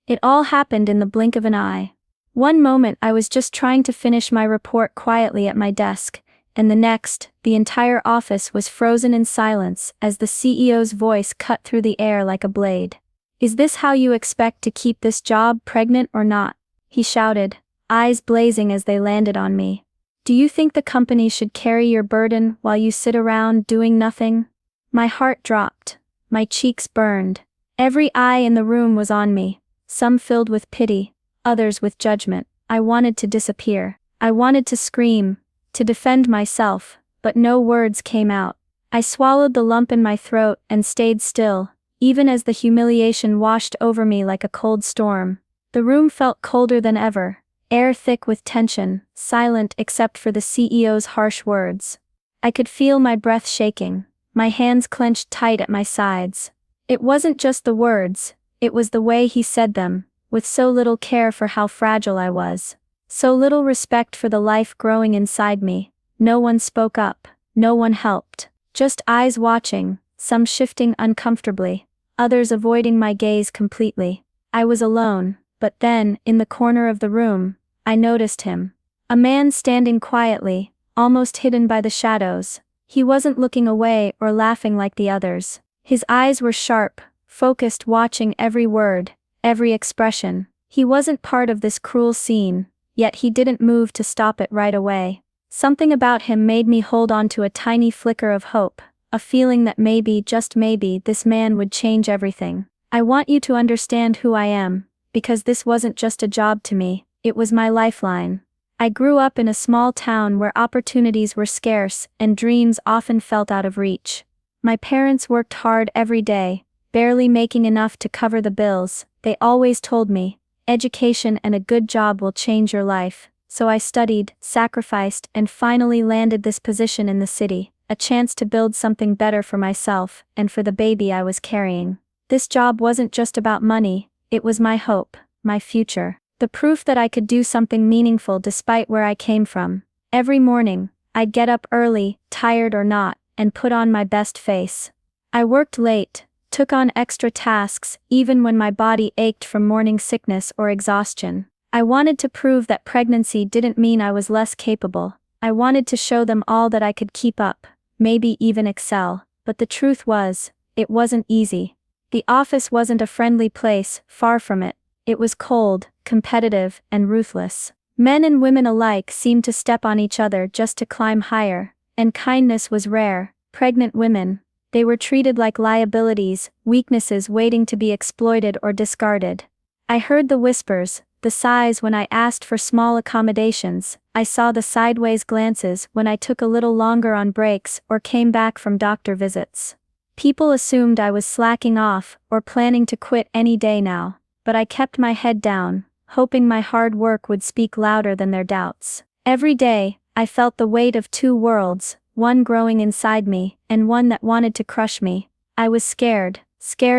It all happened in the blink of an eye. One moment I was just trying to finish my report quietly at my desk, and the next, the entire office was frozen in silence as the CEO's voice cut through the air like a blade. "Is this how you expect to keep this job, pregnant or not?" he shouted, eyes blazing as they landed on me. "Do you think the company should carry your burden while you sit around doing nothing?" My heart dropped. My cheeks burned. Every eye in the room was on me, some filled with pity, others with judgment. I wanted to disappear. I wanted to scream, to defend myself, but no words came out. I swallowed the lump in my throat and stayed still, even as the humiliation washed over me like a cold storm. The room felt colder than ever, air thick with tension, silent except for the CEO's harsh words. I could feel my breath shaking, my hands clenched tight at my sides. It wasn't just the words, it was the way he said them, with so little care for how fragile I was. So little respect for the life growing inside me. No one spoke up, no one helped. Just eyes watching, some shifting uncomfortably, others avoiding my gaze completely. I was alone, but then, in the corner of the room, I noticed him. A man standing quietly, almost hidden by the shadows. He wasn't looking away or laughing like the others. His eyes were sharp, focused, watching every word, every expression. He wasn't part of this cruel scene, yet he didn't move to stop it right away. Something about him made me hold on to a tiny flicker of hope, a feeling that maybe, just maybe, this man would change everything. "I want you to understand who I am, because this wasn't just a job to me, it was my lifeline. I grew up in a small town where opportunities were scarce and dreams often felt out of reach. My parents worked hard every day, barely making enough to cover the bills. They always told me, education and a good job will change your life. So I studied, sacrificed, and finally landed this position in the city, a chance to build something better for myself and for the baby I was carrying. This job wasn't just about money, it was my hope, my future, the proof that I could do something meaningful despite where I came from. Every morning, I'd get up early, tired or not, and put on my best face. I worked late, took on extra tasks, even when my body ached from morning sickness or exhaustion. I wanted to prove that pregnancy didn't mean I was less capable. I wanted to show them all that I could keep up, maybe even excel. But the truth was, it wasn't easy. The office wasn't a friendly place, far from it. It was cold, competitive, and ruthless. Men and women alike seemed to step on each other just to climb higher, and kindness was rare. Pregnant women, they were treated like liabilities, weaknesses waiting to be exploited or discarded. I heard the whispers, the sighs when I asked for small accommodations. I saw the sideways glances when I took a little longer on breaks or came back from doctor visits. People assumed I was slacking off or planning to quit any day now, but I kept my head down, hoping my hard work would speak louder than their doubts. Every day, I felt the weight of two worlds, one growing inside me, and one that wanted to crush me. I was scared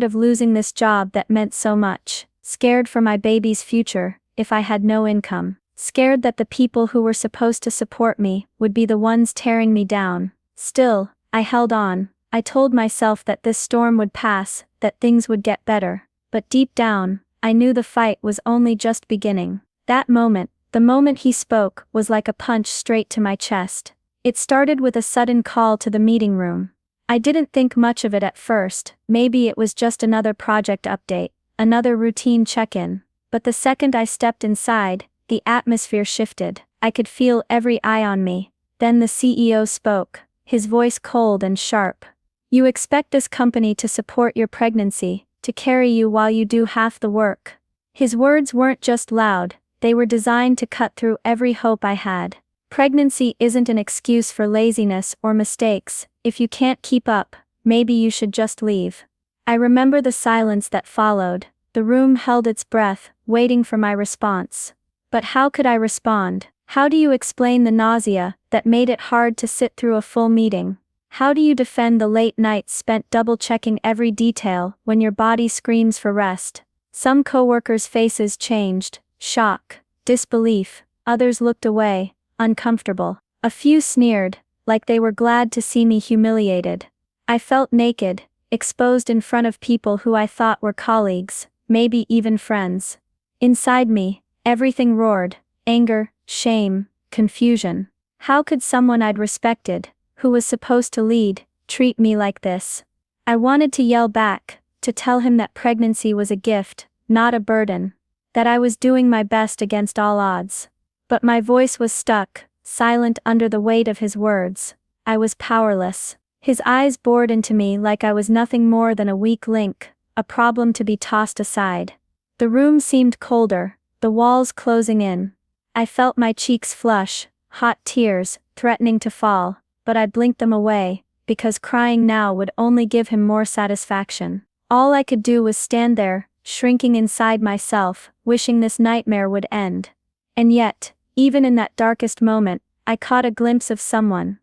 of losing this job that meant so much, scared for my baby's future, if I had no income, scared that the people who were supposed to support me would be the ones tearing me down. Still, I held on. I told myself that this storm would pass, that things would get better. But deep down, I knew the fight was only just beginning. That moment, the moment he spoke, was like a punch straight to my chest. It started with a sudden call to the meeting room. I didn't think much of it at first, maybe it was just another project update, another routine check-in. But the second I stepped inside, the atmosphere shifted. I could feel every eye on me. Then the CEO spoke, his voice cold and sharp. "You expect this company to support your pregnancy, to carry you while you do half the work." His words weren't just loud, they were designed to cut through every hope I had. Pregnancy isn't an excuse for laziness or mistakes. If you can't keep up, maybe you should just leave. I remember the silence that followed. The room held its breath, waiting for my response. But how could I respond? How do you explain the nausea that made it hard to sit through a full meeting? How do you defend the late nights spent double-checking every detail when your body screams for rest? Some coworkers' faces changed, shock, disbelief. Others looked away, uncomfortable. A few sneered, like they were glad to see me humiliated. I felt naked, exposed in front of people who I thought were colleagues, maybe even friends. Inside me, everything roared: anger, shame, confusion. How could someone I'd respected, who was supposed to lead, treat me like this? I wanted to yell back, to tell him that pregnancy was a gift, not a burden. That I was doing my best against all odds. But my voice was stuck, silent under the weight of his words. I was powerless. His eyes bored into me like I was nothing more than a weak link, a problem to be tossed aside. The room seemed colder, the walls closing in. I felt my cheeks flush, hot tears, threatening to fall, but I blinked them away, because crying now would only give him more satisfaction. All I could do was stand there, shrinking inside myself, wishing this nightmare would end. And yet, even in that darkest moment, I caught a glimpse of someone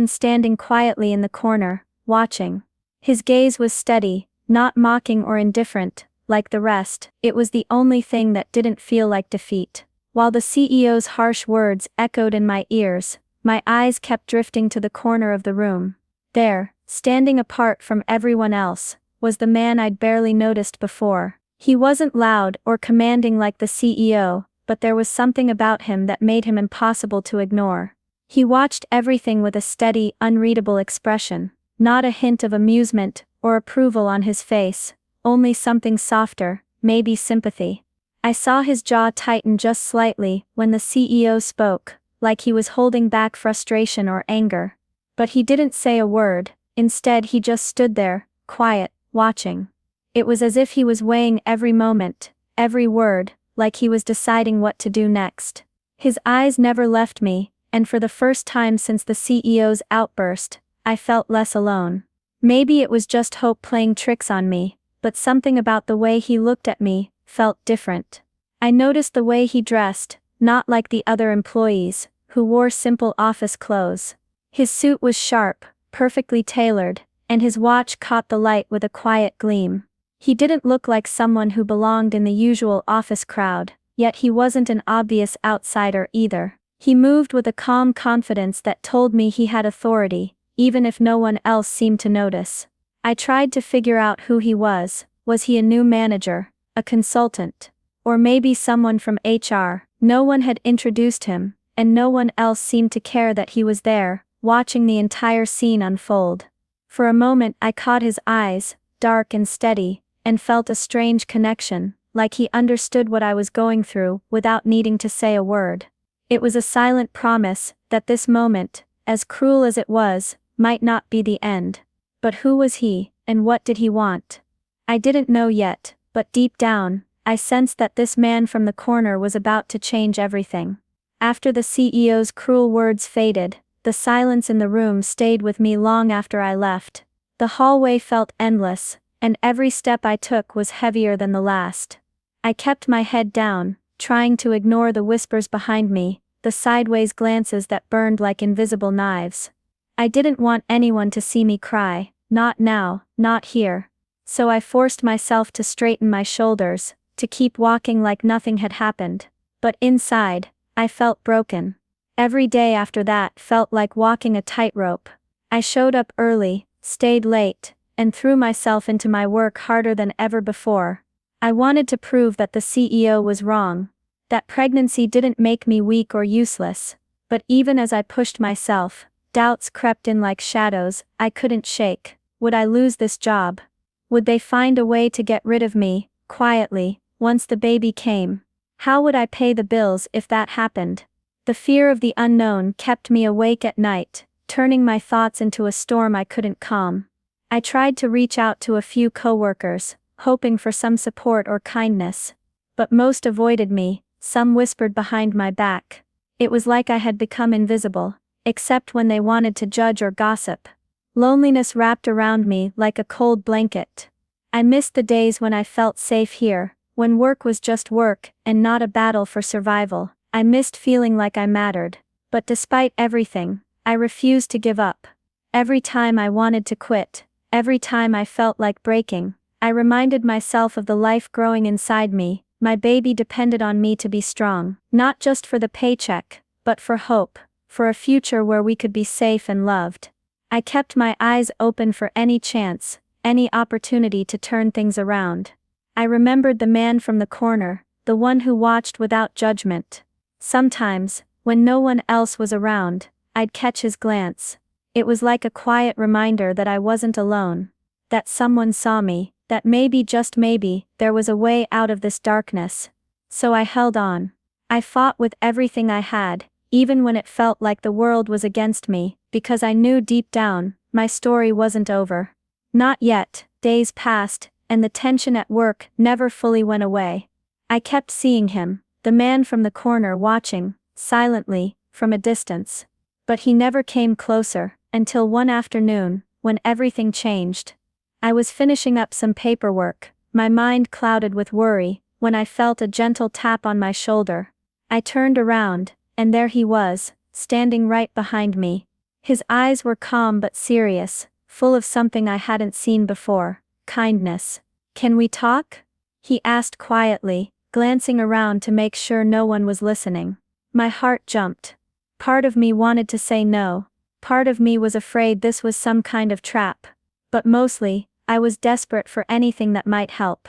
standing quietly in the corner, watching. His gaze was steady, not mocking or indifferent, like the rest. It was the only thing that didn't feel like defeat. While the CEO's harsh words echoed in my ears, my eyes kept drifting to the corner of the room. There, standing apart from everyone else, was the man I'd barely noticed before. He wasn't loud or commanding like the CEO, but there was something about him that made him impossible to ignore. He watched everything with a steady, unreadable expression, not a hint of amusement or approval on his face, only something softer, maybe sympathy. I saw his jaw tighten just slightly when the CEO spoke, like he was holding back frustration or anger. But he didn't say a word. Instead he just stood there, quiet, watching. It was as if he was weighing every moment, every word, like he was deciding what to do next. His eyes never left me, and for the first time since the CEO's outburst, I felt less alone. Maybe it was just hope playing tricks on me, but something about the way he looked at me felt different. I noticed the way he dressed, not like the other employees, who wore simple office clothes. His suit was sharp, perfectly tailored, and his watch caught the light with a quiet gleam. He didn't look like someone who belonged in the usual office crowd, yet he wasn't an obvious outsider either. He moved with a calm confidence that told me he had authority, even if no one else seemed to notice. I tried to figure out who he was. Was he a new manager, a consultant, or maybe someone from HR? No one had introduced him, and no one else seemed to care that he was there, watching the entire scene unfold. For a moment I caught his eyes, dark and steady, and felt a strange connection, like he understood what I was going through without needing to say a word. It was a silent promise that this moment, as cruel as it was, might not be the end. But who was he, and what did he want? I didn't know yet, but deep down, I sensed that this man from the corner was about to change everything. After the CEO's cruel words faded, the silence in the room stayed with me long after I left. The hallway felt endless, and every step I took was heavier than the last. I kept my head down, trying to ignore the whispers behind me, the sideways glances that burned like invisible knives. I didn't want anyone to see me cry, not now, not here. So I forced myself to straighten my shoulders, to keep walking like nothing had happened. But inside, I felt broken. Every day after that felt like walking a tightrope. I showed up early, stayed late, and threw myself into my work harder than ever before. I wanted to prove that the CEO was wrong, that pregnancy didn't make me weak or useless. But even as I pushed myself, doubts crept in like shadows I couldn't shake. Would I lose this job? Would they find a way to get rid of me, quietly, once the baby came? How would I pay the bills if that happened? The fear of the unknown kept me awake at night, turning my thoughts into a storm I couldn't calm. I tried to reach out to a few coworkers, hoping for some support or kindness. But most avoided me, some whispered behind my back. It was like I had become invisible, except when they wanted to judge or gossip. Loneliness wrapped around me like a cold blanket. I missed the days when I felt safe here, when work was just work and not a battle for survival. I missed feeling like I mattered. But despite everything, I refused to give up. Every time I wanted to quit, every time I felt like breaking, I reminded myself of the life growing inside me. My baby depended on me to be strong, not just for the paycheck, but for hope, for a future where we could be safe and loved. I kept my eyes open for any chance, any opportunity to turn things around. I remembered the man from the corner, the one who watched without judgment. Sometimes, when no one else was around, I'd catch his glance. It was like a quiet reminder that I wasn't alone. That someone saw me, that maybe, just maybe, there was a way out of this darkness. So I held on. I fought with everything I had, even when it felt like the world was against me, because I knew deep down, my story wasn't over. Not yet. Days passed, and the tension at work never fully went away. I kept seeing him, the man from the corner, watching, silently, from a distance. But he never came closer, until one afternoon, when everything changed. I was finishing up some paperwork, my mind clouded with worry, when I felt a gentle tap on my shoulder. I turned around, and there he was, standing right behind me. His eyes were calm but serious, full of something I hadn't seen before: kindness. "Can we talk?" he asked quietly, glancing around to make sure no one was listening. My heart jumped. Part of me wanted to say no. Part of me was afraid this was some kind of trap. But mostly, I was desperate for anything that might help.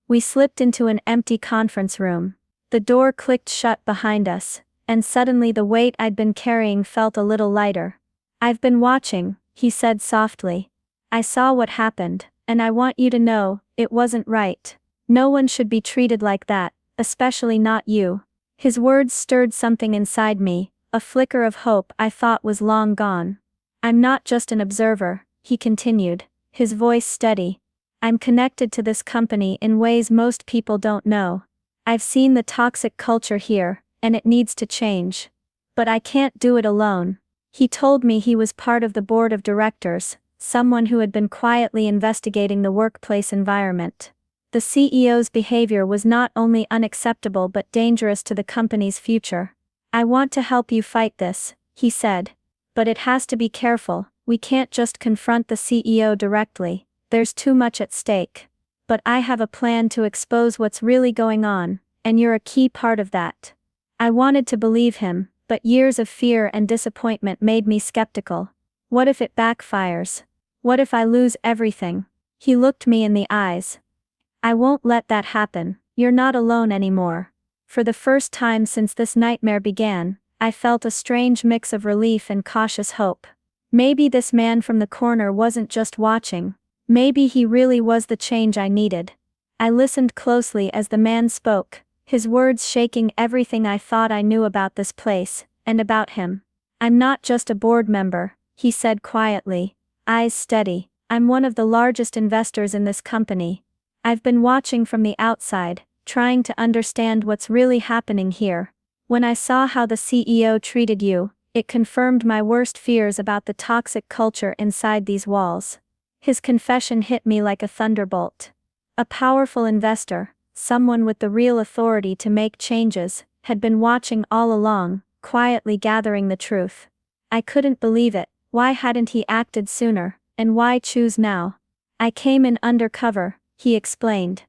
We slipped into an empty conference room. The door clicked shut behind us, and suddenly the weight I'd been carrying felt a little lighter. "I've been watching," he said softly. "I saw what happened, and I want you to know, it wasn't right. No one should be treated like that, especially not you." His words stirred something inside me, a flicker of hope I thought was long gone. "I'm not just an observer," he continued, his voice steady. "I'm connected to this company in ways most people don't know. I've seen the toxic culture here, and it needs to change. But I can't do it alone." He told me he was part of the board of directors, someone who had been quietly investigating the workplace environment. The CEO's behavior was not only unacceptable but dangerous to the company's future. "I want to help you fight this," he said. "But it has to be careful. We can't just confront the CEO directly. There's too much at stake. But I have a plan to expose what's really going on, and you're a key part of that." I wanted to believe him, but years of fear and disappointment made me skeptical. What if it backfires? What if I lose everything? He looked me in the eyes. "I won't let that happen. You're not alone anymore." For the first time since this nightmare began, I felt a strange mix of relief and cautious hope. Maybe this man from the corner wasn't just watching. Maybe he really was the change I needed. I listened closely as the man spoke, his words shaking everything I thought I knew about this place, and about him. "I'm not just a board member," he said quietly, eyes steady. "I'm one of the largest investors in this company. I've been watching from the outside, trying to understand what's really happening here. When I saw how the CEO treated you, it confirmed my worst fears about the toxic culture inside these walls." His confession hit me like a thunderbolt. A powerful investor, someone with the real authority to make changes, had been watching all along, quietly gathering the truth. I couldn't believe it. Why hadn't he acted sooner, and why choose now? "I came in undercover," he explained.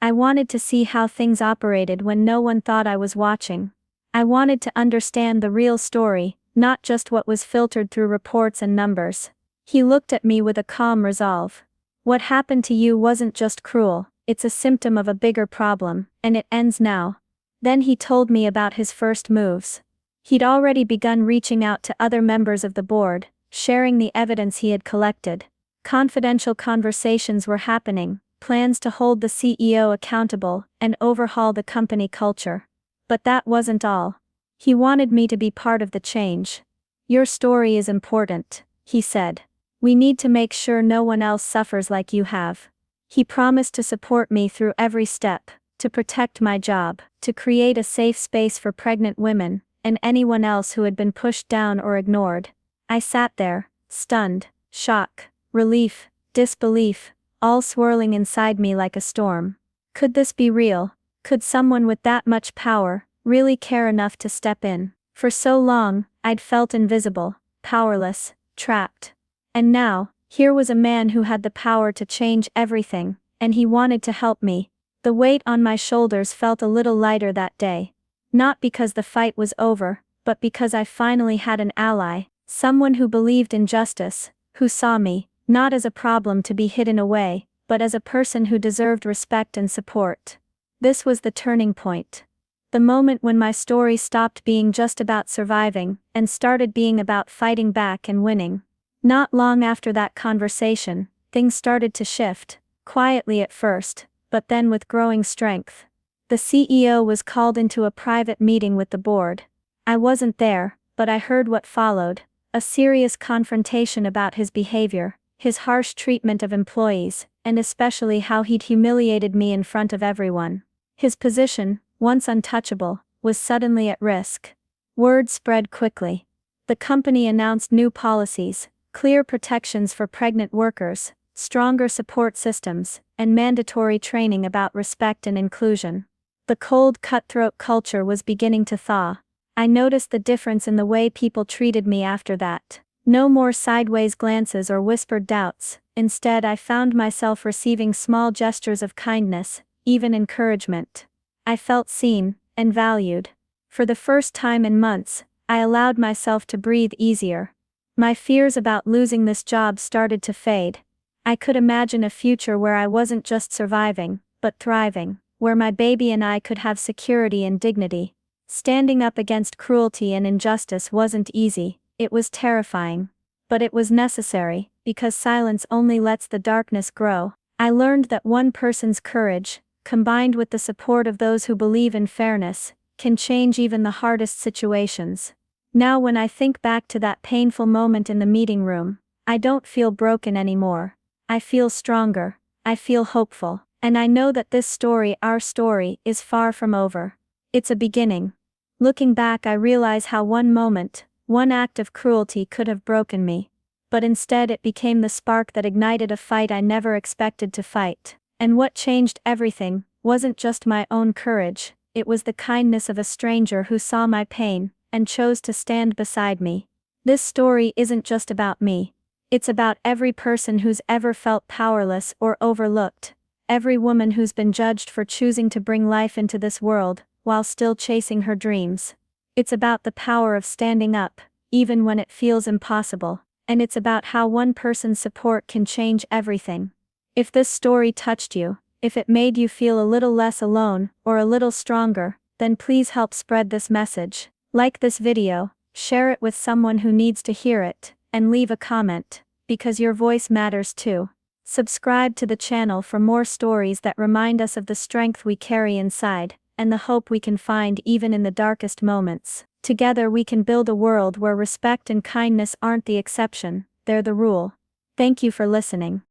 "I wanted to see how things operated when no one thought I was watching. I wanted to understand the real story, not just what was filtered through reports and numbers." He looked at me with a calm resolve. "What happened to you wasn't just cruel, it's a symptom of a bigger problem, and it ends now." Then he told me about his first moves. He'd already begun reaching out to other members of the board, sharing the evidence he had collected. Confidential conversations were happening, plans to hold the CEO accountable and overhaul the company culture. But that wasn't all. He wanted me to be part of the change. "Your story is important," he said. "We need to make sure no one else suffers like you have." He promised to support me through every step, to protect my job, to create a safe space for pregnant women, and anyone else who had been pushed down or ignored. I sat there, stunned, shock, relief, disbelief, all swirling inside me like a storm. Could this be real? Could someone with that much power really care enough to step in? For so long, I'd felt invisible, powerless, trapped. And now, here was a man who had the power to change everything, and he wanted to help me. The weight on my shoulders felt a little lighter that day. Not because the fight was over, but because I finally had an ally, someone who believed in justice, who saw me, not as a problem to be hidden away, but as a person who deserved respect and support. This was the turning point. The moment when my story stopped being just about surviving and started being about fighting back and winning. Not long after that conversation, things started to shift, quietly at first, but then with growing strength. The CEO was called into a private meeting with the board. I wasn't there, but I heard what followed, a serious confrontation about his behavior, his harsh treatment of employees, and especially how he'd humiliated me in front of everyone. His position, once untouchable, was suddenly at risk. Word spread quickly. The company announced new policies, clear protections for pregnant workers, stronger support systems, and mandatory training about respect and inclusion. The cold, cutthroat culture was beginning to thaw. I noticed the difference in the way people treated me after that. No more sideways glances or whispered doubts. Instead, I found myself receiving small gestures of kindness, even encouragement. I felt seen and valued. For the first time in months, I allowed myself to breathe easier. My fears about losing this job started to fade. I could imagine a future where I wasn't just surviving, but thriving, where my baby and I could have security and dignity. Standing up against cruelty and injustice wasn't easy, it was terrifying. But it was necessary, because silence only lets the darkness grow. I learned that one person's courage, combined with the support of those who believe in fairness, can change even the hardest situations. Now when I think back to that painful moment in the meeting room, I don't feel broken anymore. I feel stronger, I feel hopeful, and I know that this story, our story, is far from over. It's a beginning. Looking back, I realize how one moment, one act of cruelty could have broken me. But instead it became the spark that ignited a fight I never expected to fight. And what changed everything wasn't just my own courage, it was the kindness of a stranger who saw my pain and chose to stand beside me. This story isn't just about me. It's about every person who's ever felt powerless or overlooked. Every woman who's been judged for choosing to bring life into this world, while still chasing her dreams. It's about the power of standing up, even when it feels impossible. And it's about how one person's support can change everything. If this story touched you, if it made you feel a little less alone, or a little stronger, then please help spread this message. Like this video, share it with someone who needs to hear it, and leave a comment, because your voice matters too. Subscribe to the channel for more stories that remind us of the strength we carry inside, and the hope we can find even in the darkest moments. Together we can build a world where respect and kindness aren't the exception, they're the rule. Thank you for listening.